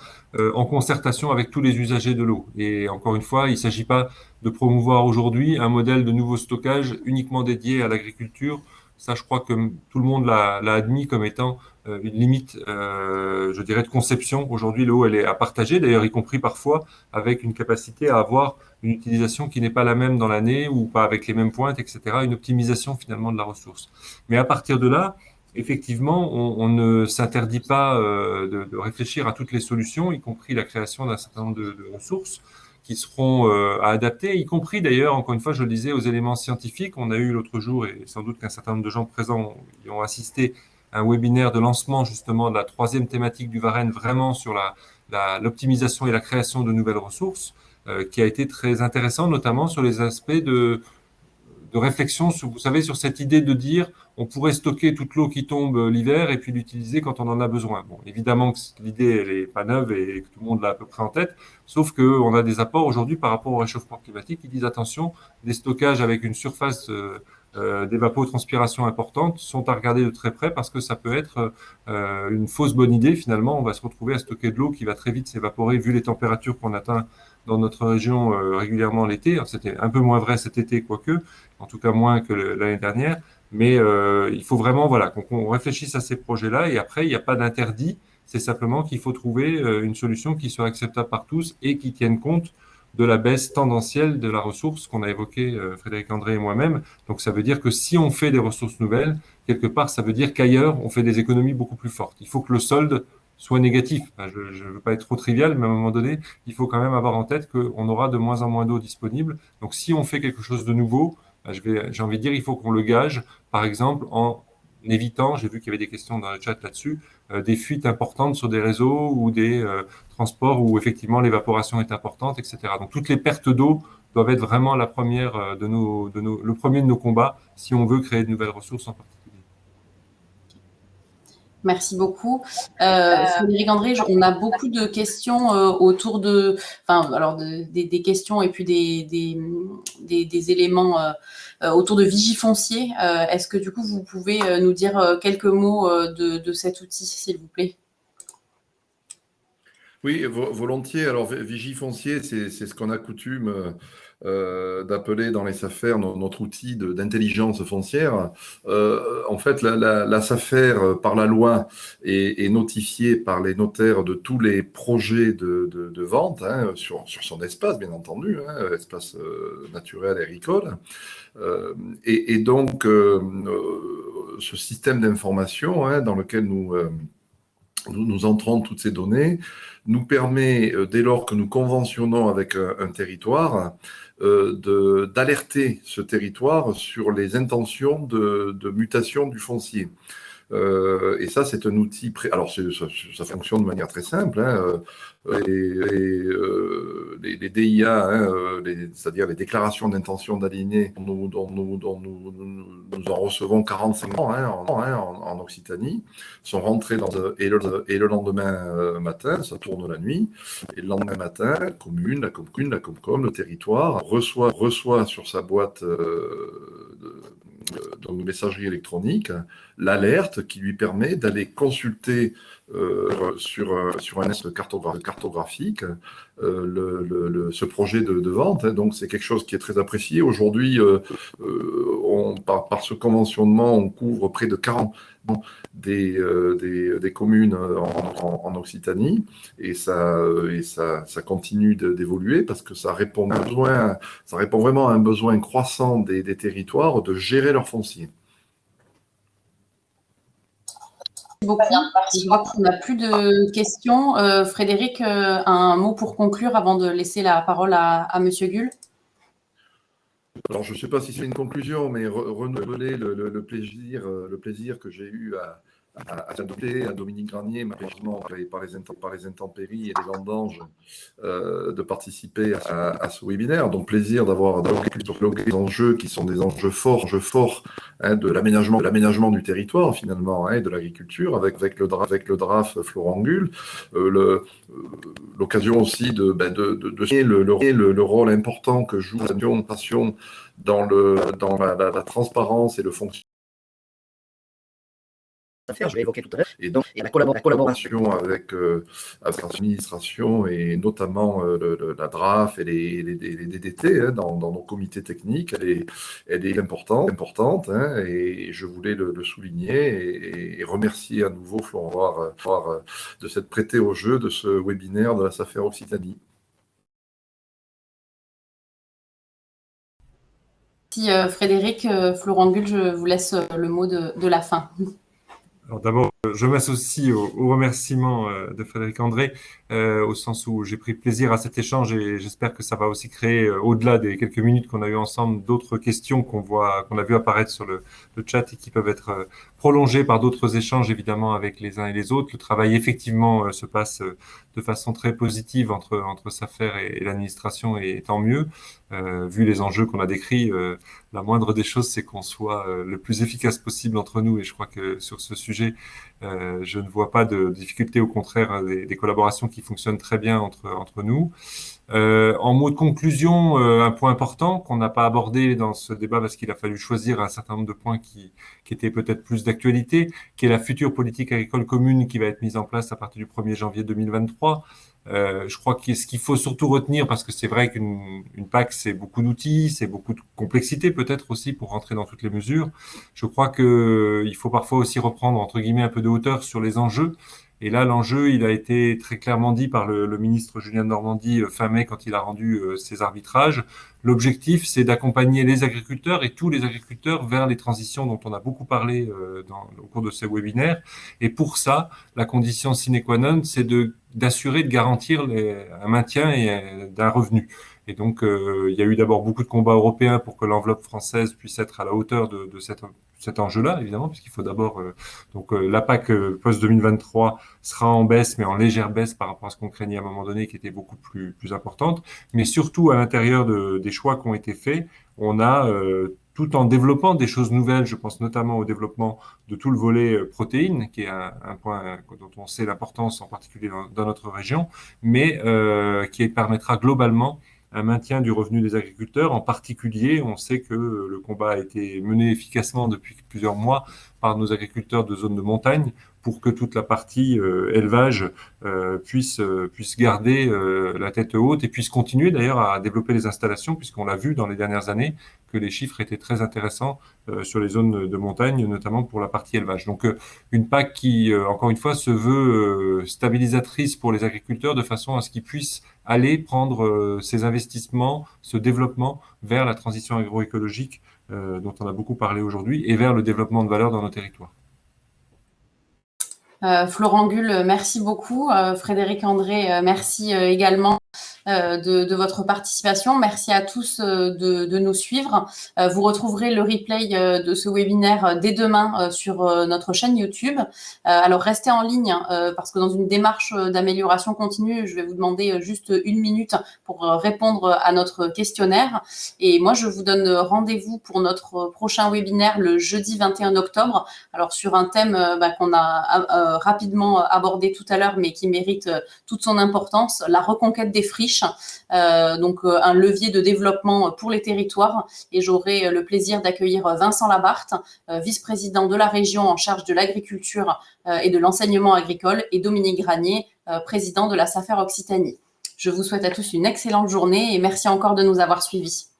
en concertation avec tous les usagers de l'eau. Et encore une fois, il ne s'agit pas de promouvoir aujourd'hui un modèle de nouveau stockage uniquement dédié à l'agriculture. Ça, je crois que tout le monde l'a admis comme étant une limite, je dirais, de conception. Aujourd'hui, l'eau, elle est à partager, d'ailleurs, y compris parfois avec une capacité à avoir une utilisation qui n'est pas la même dans l'année ou pas avec les mêmes pointes, etc., une optimisation finalement de la ressource. Mais à partir de là, effectivement, on ne s'interdit pas de réfléchir à toutes les solutions, y compris la création d'un certain nombre de ressources qui seront à adapter, y compris d'ailleurs, encore une fois, je le disais, aux éléments scientifiques. On a eu l'autre jour, et sans doute qu'un certain nombre de gens présents y ont assisté, un webinaire de lancement justement de la troisième thématique du Varenne, vraiment sur l'optimisation et la création de nouvelles ressources, qui a été très intéressant, notamment sur les aspects de réflexion, sur, vous savez, sur cette idée de dire on pourrait stocker toute l'eau qui tombe l'hiver et puis l'utiliser quand on en a besoin. Bon, évidemment que l'idée, elle n'est pas neuve et que tout le monde l'a à peu près en tête, sauf qu'on a des apports aujourd'hui par rapport au réchauffement climatique qui disent attention, des stockages avec une surface d'évapotranspiration importante sont à regarder de très près parce que ça peut être une fausse bonne idée. Finalement, on va se retrouver à stocker de l'eau qui va très vite s'évaporer vu les températures qu'on atteint dans notre région régulièrement l'été. C'était un peu moins vrai cet été, quoique, en tout cas moins que l'année dernière. Mais il faut vraiment voilà, qu'on réfléchisse à ces projets-là. Et après, il n'y a pas d'interdit. C'est simplement qu'il faut trouver une solution qui soit acceptable par tous et qui tienne compte de la baisse tendancielle de la ressource qu'on a évoquée, Frédéric André et moi-même. Donc ça veut dire que si on fait des ressources nouvelles, quelque part, ça veut dire qu'ailleurs, on fait des économies beaucoup plus fortes. Il faut que le solde soit négatif. Enfin, je ne veux pas être trop trivial, mais à un moment donné, il faut quand même avoir en tête qu'on aura de moins en moins d'eau disponible. Donc si on fait quelque chose de nouveau, j'ai envie de dire, il faut qu'on le gage, par exemple, en évitant, j'ai vu qu'il y avait des questions dans le chat là-dessus, des fuites importantes sur des réseaux ou des transports où effectivement l'évaporation est importante, etc. Donc toutes les pertes d'eau doivent être vraiment la première le premier de nos combats si on veut créer de nouvelles ressources en particulier. Merci beaucoup. Frédéric André, on a beaucoup de questions autour des questions et puis des éléments autour de Vigifoncier. Est-ce que du coup, vous pouvez nous dire quelques mots de cet outil, s'il vous plaît? Oui, volontiers. Alors, Vigifoncier, c'est ce qu'on a coutume d'appeler dans les SAFER notre outil d'intelligence foncière. En fait, la SAFER, par la loi, est notifiée par les notaires de tous les projets de vente sur son espace, bien entendu, espace naturel et agricole. Et donc, ce système d'information dans lequel nous entrons toutes ces données, nous permet, dès lors que nous conventionnons avec un territoire, d'alerter ce territoire sur les intentions de mutation du foncier. Et ça, c'est un outil. Alors, ça fonctionne de manière très simple. Les DIA, c'est-à-dire les déclarations d'intention d'aligner, dont nous en recevons 45 en Occitanie, sont rentrés et le lendemain matin, ça tourne la nuit, et le lendemain matin, la commune, la Comcom, le territoire reçoit sur sa boîte de messagerie électronique l'alerte qui lui permet d'aller consulter sur un S cartographique ce projet de vente. Donc c'est quelque chose qui est très apprécié. Aujourd'hui, par ce conventionnement, on couvre près de 40 des communes en Occitanie, et ça continue d'évoluer parce que ça répond vraiment à un besoin croissant des territoires de gérer leur foncier. Beaucoup. Je vois qu'on n'a plus de questions. Frédéric, un mot pour conclure avant de laisser la parole à Monsieur Gull. Alors, je ne sais pas si c'est une conclusion, mais renouveler le plaisir que j'ai eu à s'adopter à Dominique Granier, malheureusement par les intempéries et les vendanges, de participer à ce webinaire. Donc, plaisir d'avoir des enjeux qui sont des enjeux forts de l'aménagement du territoire, finalement, et de l'agriculture, avec le DRAF Florent Gull. L'occasion aussi de signer le rôle important que joue l'administration dans la transparence et le fonctionnement. Je l'ai évoqué tout à l'heure, et la collaboration avec l'administration et notamment la DRAF et les DDT dans nos comités techniques, elle est importante, et je voulais le souligner et remercier à nouveau Florent de s'être prêté au jeu de ce webinaire de la SAFER Occitanie. Merci Frédéric. Florent Gull, je vous laisse le mot de la fin. Alors d'abord, je m'associe au remerciement de Frédéric André, au sens où j'ai pris plaisir à cet échange, et j'espère que ça va aussi créer, au-delà des quelques minutes qu'on a eues ensemble, d'autres questions qu'on a vu apparaître sur le chat et qui peuvent être prolongées par d'autres échanges, évidemment, avec les uns et les autres. Le travail, effectivement, se passe de façon très positive entre SAFER et l'administration, et tant mieux. Vu les enjeux qu'on a décrits, la moindre des choses, c'est qu'on soit le plus efficace possible entre nous, et je crois que sur ce sujet, je ne vois pas de difficulté, au contraire, des collaborations qui fonctionnent très bien entre nous. En mot de conclusion, un point important qu'on n'a pas abordé dans ce débat parce qu'il a fallu choisir un certain nombre de points qui étaient peut-être plus d'actualité, qui est la future politique agricole commune qui va être mise en place à partir du 1er janvier 2023. Je crois que ce qu'il faut surtout retenir, parce que c'est vrai qu'une PAC, c'est beaucoup d'outils, c'est beaucoup de complexité peut-être aussi pour rentrer dans toutes les mesures. Je crois qu'il faut parfois aussi reprendre, entre guillemets, un peu de hauteur sur les enjeux. Et là, l'enjeu, il a été très clairement dit par le ministre Julien Denormandie fin mai quand il a rendu ses arbitrages. L'objectif, c'est d'accompagner les agriculteurs et tous les agriculteurs vers les transitions dont on a beaucoup parlé au cours de ce webinaire. Et pour ça, la condition sine qua non, c'est d'assurer, de garantir un maintien d'un revenu. Et donc, il y a eu d'abord beaucoup de combats européens pour que l'enveloppe française puisse être à la hauteur de cet enjeu-là, évidemment, puisqu'il faut d'abord... la PAC post-2023 sera en baisse, mais en légère baisse par rapport à ce qu'on craignait à un moment donné, qui était beaucoup plus importante. Mais surtout, à l'intérieur des choix qui ont été faits, on a, tout en développant des choses nouvelles, je pense notamment au développement de tout le volet protéines, qui est un point dont on sait l'importance, en particulier dans notre région, mais qui permettra globalement un maintien du revenu des agriculteurs. En particulier, on sait que le combat a été mené efficacement depuis plusieurs mois par nos agriculteurs de zones de montagne pour que toute la partie élevage puisse garder la tête haute et puisse continuer d'ailleurs à développer les installations, puisqu'on l'a vu dans les dernières années que les chiffres étaient très intéressants sur les zones de montagne, notamment pour la partie élevage. Donc une PAC qui, encore une fois, se veut stabilisatrice pour les agriculteurs de façon à ce qu'ils puissent aller prendre ces investissements, ce développement vers la transition agroécologique dont on a beaucoup parlé aujourd'hui, et vers le développement de valeur dans nos territoires. Florent Gull, merci beaucoup. Frédéric André, merci également de votre participation. Merci à tous de nous suivre. Vous retrouverez le replay de ce webinaire dès demain sur notre chaîne YouTube. Alors restez en ligne parce que dans une démarche d'amélioration continue, je vais vous demander juste 1 minute pour répondre à notre questionnaire. Et moi, je vous donne rendez-vous pour notre prochain webinaire le jeudi 21 octobre. Alors sur un thème qu'on a rapidement abordé tout à l'heure, mais qui mérite toute son importance, la reconquête des friches. Donc un levier de développement pour les territoires, et j'aurai le plaisir d'accueillir Vincent Labarthe, vice-président de la région en charge de l'agriculture et de l'enseignement agricole, et Dominique Granier, président de la SAFER Occitanie. Je vous souhaite à tous une excellente journée et merci encore de nous avoir suivis.